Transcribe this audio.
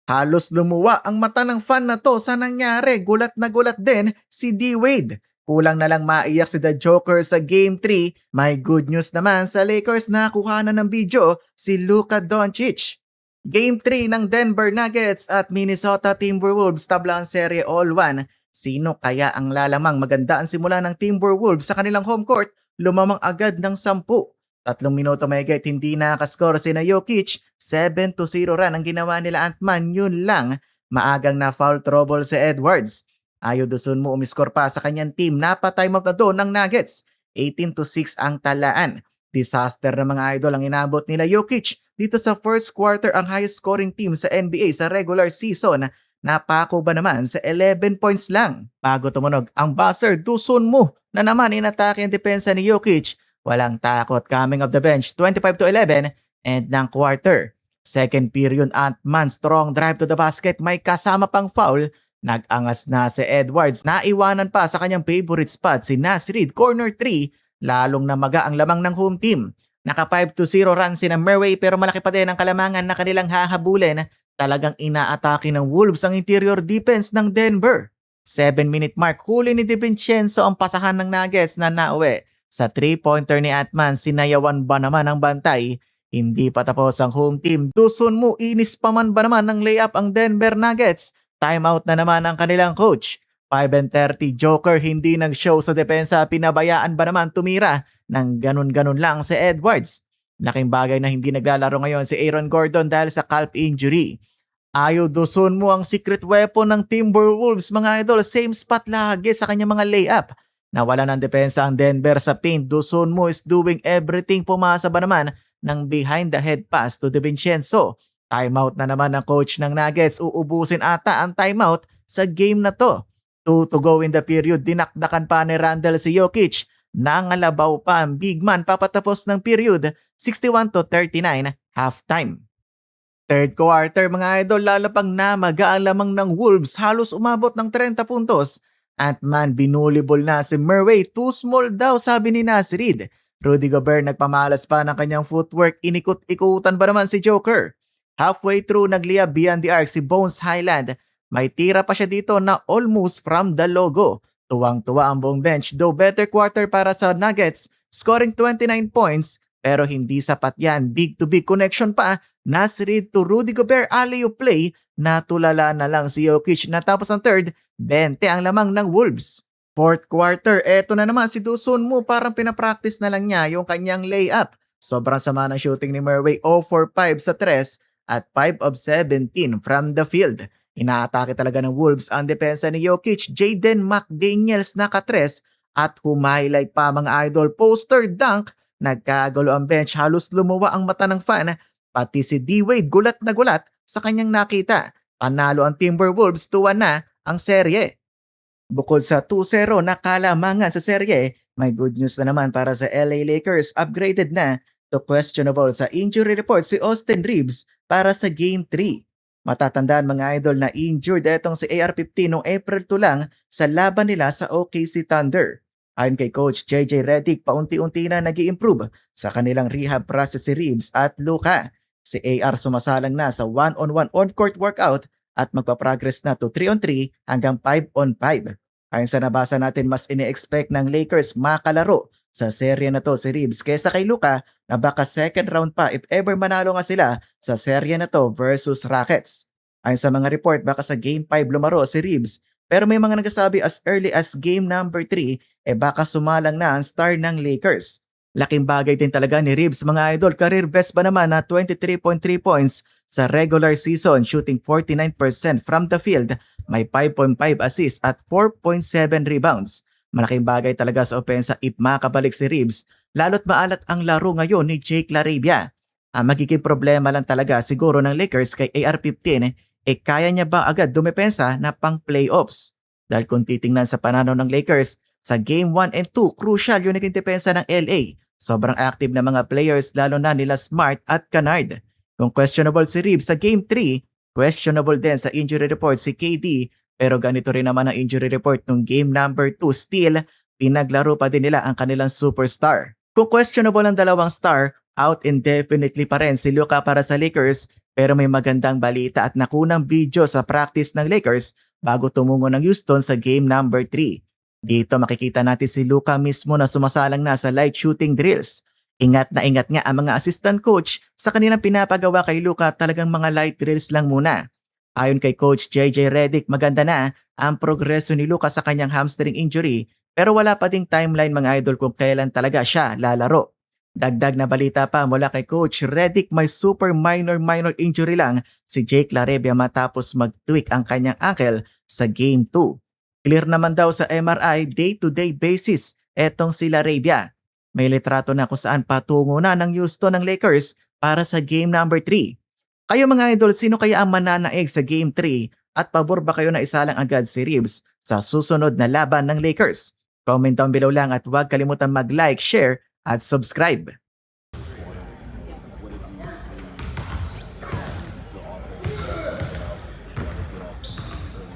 Halos lumuwa ang mata ng fan na to sa nangyari. Gulat na gulat din si D-Wade. Kulang na lang maiyak si The Joker sa Game 3. May good news naman sa Lakers na kuha na ng video si Luka Doncic. Game 3 ng Denver Nuggets at Minnesota Timberwolves tabla ang serye all-1. Sino kaya ang lalamang maganda ang simula ng Timberwolves sa kanilang home court? Lumamang agad ng 10. 3 minuto mahigit hindi nakascore si Jokic, 7-0 run ang ginawa nila Ant-Man, yun lang, maagang na foul trouble si Edwards. Ayaw dusun mo umiskor pa sa kanyang team, napa-timeout na doon ng Nuggets, 18-6 ang talaan. Disaster na mga idol ang inabot nila Jokic. Dito sa first quarter ang highest scoring team sa NBA sa regular season, napako ba naman sa 11 points lang. Bago tumunog ang buzzer, dusun mo na naman inatake ang depensa ni Jokic. Walang takot coming off the bench, 25-11 and ng quarter. Second period, Ant-Man strong drive to the basket, may kasama pang foul. Nag-angas na si Edwards, naiwanan pa sa kanyang favorite spot si Naz Reid, corner 3, lalong namaga ang lamang ng home team. Naka 5-0 run si Murray pero malaki pa din ang kalamangan na kanilang hahabulin. Talagang inaatake ng Wolves ang interior defense ng Denver. 7-minute mark, huli ni DiVincenzo ang pasahan ng Nuggets na nauwi. Sa 3-pointer ni Ant-Man, sinayawan ba naman ang bantay? Hindi pa tapos ang home team. Dusun mo, inis pa man ba naman ng layup ang Denver Nuggets? Timeout na naman ang kanilang coach. 5-30, Joker hindi nag-show sa depensa. Pinabayaan ba naman tumira? Nang ganun-ganun lang si Edwards. Laking bagay na hindi naglalaro ngayon si Aaron Gordon dahil sa calf injury. Ayaw dusun mo ang secret weapon ng Timberwolves mga idol. Same spot lagi sa kanyang mga layup. Nawala ng depensa ang Denver sa paint. Dusun mo is doing everything. Pumasa ba naman ng behind the head pass to DiVincenzo. Timeout na naman ng coach ng Nuggets. Uubusin ata ang timeout sa game na to. 2 to go in the period. Dinakdakan pa ni Randall si Jokic. Nangalabaw pa ang big man papatapos ng period. 61-39 halftime. Third quarter mga idol, lalo pang namaga ang lamang ng Wolves. Halos umabot ng 30 puntos. Ant-Man binulibol na si Murray, too small daw sabi ni Naz Reid. Rudy Gobert nagpamalas pa ng kanyang footwork, inikot-ikutan ba naman si Joker? Halfway through nagliyab beyond the arc si Bones Highland. May tira pa siya dito na almost from the logo. Tuwang-tuwa ang buong bench, though better quarter para sa Nuggets, scoring 29 points. Pero hindi sapat yan, big to big connection pa. Naz Reid to Rudy Gobert alley-oop play, natulala na lang si Jokic. Natapos ang third, 20 ang lamang ng Wolves. Fourth quarter, eto na naman si Dusun mo, parang pinapractice na lang niya yung kanyang layup. Sobrang sama ng shooting ni Murray, 0 for 5 sa 3 at 5 of 17 from the field. Inaatake talaga ng Wolves ang depensa ni Jokic. Jaden McDaniels naka-3 at humighlight pa mga idol. Poster dunk, nagkagulo ang bench, halos lumuwa ang mata ng fan. Pati si D-Wade gulat na gulat sa kanyang nakita. Panalo ang Timberwolves, 2-1 na ang serye. Bukod sa 2-0 na kalamangan sa serye, may good news na naman para sa LA Lakers. Upgraded na to questionable sa injury report si Austin Reeves para sa Game 3. Matatandaan mga idol na injured itong si AR-15 noong April 2 lang sa laban nila sa OKC Thunder. Ayon kay Coach JJ Redick, paunti-unti na nag-i-improve sa kanilang rehab process si Reeves at Luka. Si AR sumasalang na sa 1-on-1 on-court workout at magpa-progress na to 3-on-3 hanggang 5-on-5. Ayon sa nabasa natin, mas ini-expect ng Lakers makalaro sa serye na to si Reeves kaysa kay Luka na baka second round pa if ever manalo nga sila sa serye na to versus Rockets. Ayon sa mga report, baka sa Game 5 lumaro si Reeves, pero may mga nagsasabi as early as Game number 3 baka sumalang na ang star ng Lakers. Laking bagay din talaga ni Reeves mga idol, career best ba naman na 23.3 points sa regular season, shooting 49% from the field, may 5.5 assists at 4.7 rebounds. Malaking bagay talaga sa opensa if makabalik si Reeves, lalo't maalat ang laro ngayon ni Jake LaRavia. Ang magiging problema lang talaga siguro ng Lakers kay AR-15, kaya niya ba agad dumepensa na pang playoffs? Dahil kung titingnan sa pananaw ng Lakers, sa Game 1 and 2, crucial yung naging depensa ng LA. Sobrang active na mga players lalo na nila Smart at Kennard. Kung questionable si Reeves sa Game 3, questionable din sa injury report si KD, pero ganito rin naman ang injury report nung Game number 2. Still, pinaglaro pa din nila ang kanilang superstar. Kung questionable ang dalawang star, out indefinitely pa rin si Luka para sa Lakers, Pero may magandang balita at nakunang video sa practice ng Lakers bago tumungo ng Houston sa game number 3. Dito makikita natin si Luka mismo na sumasalang na sa light shooting drills. Ingat na ingat nga ang mga assistant coach sa kanilang pinapagawa kay Luka, talagang mga light drills lang muna. Ayon kay Coach JJ Redick, maganda na ang progreso ni Luka sa kanyang hamstring injury, pero wala pa ding timeline mga idol kung kailan talaga siya lalaro. Dagdag na balita pa mula kay Coach Redick, may super minor injury lang si Jake LaRavia matapos mag-tweak ang kanyang ankle sa Game 2. Clear naman daw sa MRI day-to-day basis etong si LaRavia. May litrato na kung saan patungo na ng Houston ng Lakers para sa game number 3. Kayo mga idol, sino kaya ang mananaig sa game 3 at pabor ba kayo na isalang agad si Reeves sa susunod na laban ng Lakers? Comment down below lang at huwag kalimutan mag-like, share at subscribe.